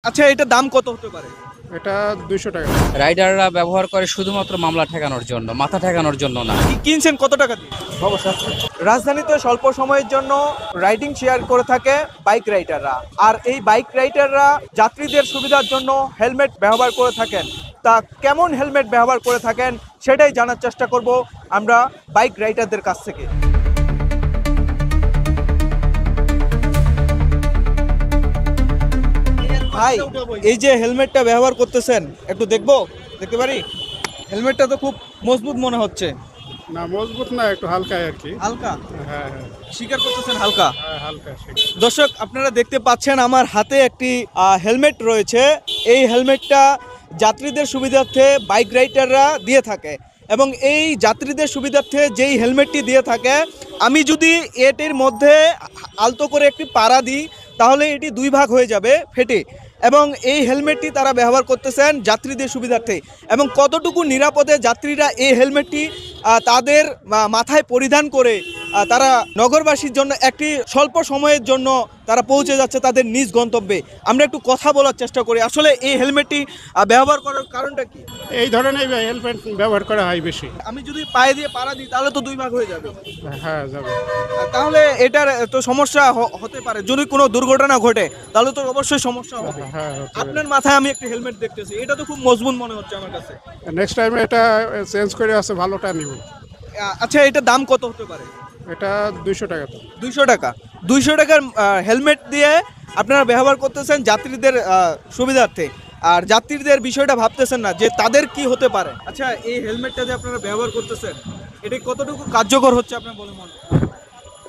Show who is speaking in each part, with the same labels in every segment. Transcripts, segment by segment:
Speaker 1: আচ্ছা, এটা দাম কত হতে পারে?
Speaker 2: এটা 200 টাকা।
Speaker 3: রাইডাররা ব্যবহার করে শুধুমাত্র মামলা ঠেকানোর জন্য, মাথা ঠেকানোর জন্য না।
Speaker 1: কিনছেন কত টাকা দিয়ে? রাজধানীতে স্বল্প সময়ের জন্য রাইডিং শেয়ার করে থাকে বাইক রাইডাররা, আর এই বাইক রাইডাররা যাত্রীদের সুবিধার জন্য হেলমেট ব্যবহার করে থাকেন। তা কেমন হেলমেট ব্যবহার করে থাকেন সেটাই জানার চেষ্টা করব আমরা বাইক রাইডারদের কাছ থেকে। ভাই, এই যে হেলমেটটা ব্যবহার করতেছেন একটু দেখতে পারি? হেলমেটটা তো খুব মজবুত মনে হচ্ছে।
Speaker 2: না মজবুত না, একটু হালকা আর কি।
Speaker 1: হালকা?
Speaker 2: হ্যাঁ
Speaker 1: স্বীকার করতেছেন হালকা?
Speaker 2: হ্যাঁ হালকা।
Speaker 1: দর্শক, আপনারা দেখতে পাচ্ছেন আমার হাতে একটি হেলমেট রয়েছে। এই হেলমেটটা যাত্রীদের সুবিধার্থে বাইক রাইডাররা দিয়ে থাকে, এবং এই যাত্রীদের সুবিধার্থে যেই হেলমেটটি দিয়ে থাকে, আমি যদি এটির মধ্যে আলতো করে একটি পাড়া দিই তাহলে এটি দুই ভাগ হয়ে যাবে ফেটে। এবং এই হেলমেটটি তারা ব্যবহার করতেছেন যাত্রীদের সুবিধার্থে। এবং কতটুকু নিরাপদে যাত্রীরা এই হেলমেটটি তাদের মাথায় পরিধান করে তারা নগরবাসীর জন্য একটি স্বল্প সময়ের জন্য তারা পৌঁছে যাচ্ছে তাদের নিজ গন্তব্যে। আমরা একটু কথা বলার চেষ্টা করি, আসলে এই হেলমেটটি ব্যবহার করার কারণটা কি?
Speaker 2: এই ধরনের হেলমেট ব্যবহার করা হয় বেশি।
Speaker 1: আমি যদি পায়ে দিয়ে পাড়া দিই তাহলে তো দুই ভাগ হয়ে যাবে।
Speaker 2: হ্যাঁ যাবে।
Speaker 1: তাহলে এটার তো সমস্যা হতে পারে, যদি কোনো দুর্ঘটনা ঘটে তাহলে তো অবশ্যই সমস্যা হবে।
Speaker 2: হ্যাঁ
Speaker 1: আপনার মাথায় আমি একটা হেলমেট দেখতেছি, এটা তো খুব মজবুত মনে হচ্ছে আমার কাছে।
Speaker 2: নেক্সট টাইম এটা চেঞ্জ করে আছে, ভালোটা নিব।
Speaker 1: আচ্ছা, এটা দাম কত হতে পারে?
Speaker 2: এটা 200 টাকা। তো
Speaker 1: 200 টাকা? 200 টাকার হেলমেট দিয়ে আপনারা ব্যবহার করতেছেন যাত্রীদের সুবিধার্থে, আর যাত্রীদের বিষয়টা ভাবতেছেন না যে তাদের কি হতে পারে। আচ্ছা, এই হেলমেটটা যে আপনারা ব্যবহার করতেছেন এটা কতটুকু কার্যকর হচ্ছে আপনার বলে মনে হয়?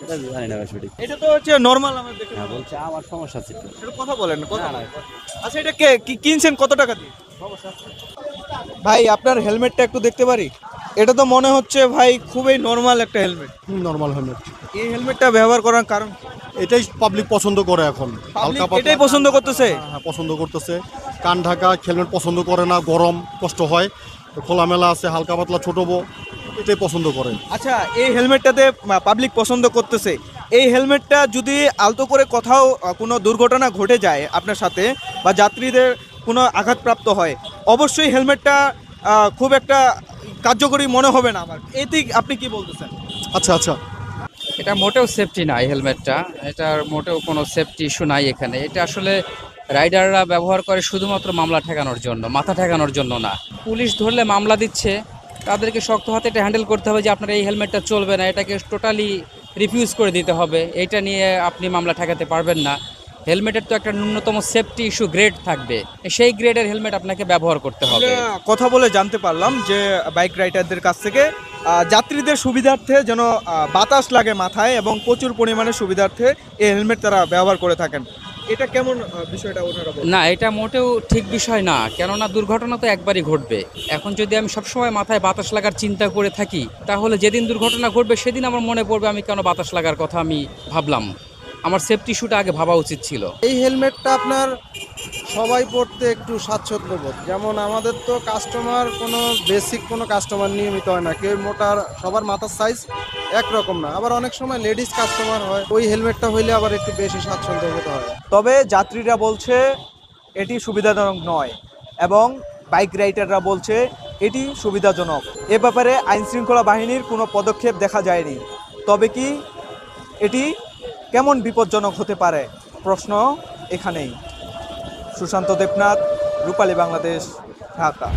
Speaker 4: এটা জানি না সঠিক।
Speaker 1: এটা তো হচ্ছে নরমাল আমার দেখে।
Speaker 4: হ্যাঁ বলছে আমার সমস্যা ছিল।
Speaker 1: এটা কথা বলেন, কথা
Speaker 4: না, না।
Speaker 1: বলেন। আচ্ছা, এটা কিনছেন কত টাকা দিয়ে? ভাই, আপনার হেলমেটটা একটু দেখতে পারি? এটা তো মনে হচ্ছে ভাই খুবই নরমাল একটা হেলমেট।
Speaker 5: Normal helmet.
Speaker 1: এই হেলমেটটা ব্যবহার করার কারণ কি?
Speaker 5: এটাই পাবলিক পছন্দ করে এখন। হালকা পাতলা
Speaker 1: এটাই পছন্দ করতেছে?
Speaker 5: হ্যাঁ পছন্দ করতেছে। কান ঢাকা হেলমেট পছন্দ করে না, গরম কষ্ট হয়। খোলামেলা আছে, হালকা পাতলা ছোট বউ, এটাই পছন্দ করে।
Speaker 1: আচ্ছা, এই হেলমেটটাতে পাবলিক পছন্দ করতেছে। এই হেলমেটটা যদি আলতো করে কোথাও কোনো দুর্ঘটনা ঘটে যায় আপনার সাথে, বা যাত্রীদের কোনো আঘাতপ্রাপ্ত হয়, অবশ্যই হেলমেটটা খুব একটা কার্যকরী মনে হবে না আমার। এতে আপনি কি বলতেছেন?
Speaker 5: আচ্ছা আচ্ছা।
Speaker 3: এটা মোটেও সেফটি না, এই হেলমেটটা। এটার মোটেও কোনো সেফটি ইস্যু নাই এখানে। এটা আসলে রাইডাররা ব্যবহার করে শুধুমাত্র মামলা ঠেকানোর জন্য, মাথা ঠেকানোর জন্য না। পুলিশ ধরলে মামলা দিচ্ছে, তাদেরকে শক্ত হাতে এটা হ্যান্ডেল করতে হবে যে আপনার এই হেলমেটটা চলবে না, এটাকে টোটালি রিফিউজ করে দিতে হবে। এইটা নিয়ে আপনি মামলা ঠেকাতে পারবেন না। হেলমেটের তো একটা ন্যূনতম সেফটি ইস্যু গ্রেড থাকবে, সেই গ্রেডের হেলমেট আপনাকে ব্যবহার করতে হবে।
Speaker 1: আমরা কথা বলে জানতে পারলাম যে বাইক রাইডারদের কাছ থেকে যাত্রীদের সুবিধার্থে যেন বাতাস লাগে মাথায়, এবং প্রচুর পরিমাণে সুবিধার্থে এই হেলমেট তারা ব্যবহার করে থাকেন। এটা কেমন বিষয়টা ওনারা বলেন?
Speaker 3: না, এটা মোটেও ঠিক বিষয় না, কেননা দুর্ঘটনা তো একবারই ঘটবে। এখন যদি আমি সবসময় মাথায় বাতাস লাগার চিন্তা করে থাকি, তাহলে যেদিন দুর্ঘটনা ঘটবে সেদিন আমার মনে পড়বে আমি কেন বাতাস লাগার কথা আমি ভাবলাম। আমার সেফটি ইস্যুটা আগে ভাবা উচিত ছিল।
Speaker 6: এই হেলমেটটা আপনার সবাই পড়তে একটু স্বাচ্ছন্দ্য বোধ। যেমন আমাদের তো কাস্টমার বেসিক কোনো কাস্টমার নিয়মিত হয় না, কেউ মোটার, সবার মাথার সাইজ একরকম না। আবার অনেক সময় লেডিস কাস্টমার হয়, ওই হেলমেটটা হইলে আবার একটু বেশি স্বাচ্ছন্দ্য বোধ হয়।
Speaker 1: তবে যাত্রীরা বলছে এটি সুবিধাজনক নয়, এবং বাইক রাইডাররা বলছে এটি সুবিধাজনক। এ ব্যাপারে আইনশৃঙ্খলা বাহিনীর কোনো পদক্ষেপ দেখা যায়নি। তবে কি এটি কেমন বিপজ্জনক হতে পারে, প্রশ্ন এখানেই। সুশান্ত দেবনাথ, রূপালী বাংলাদেশ, ঢাকা।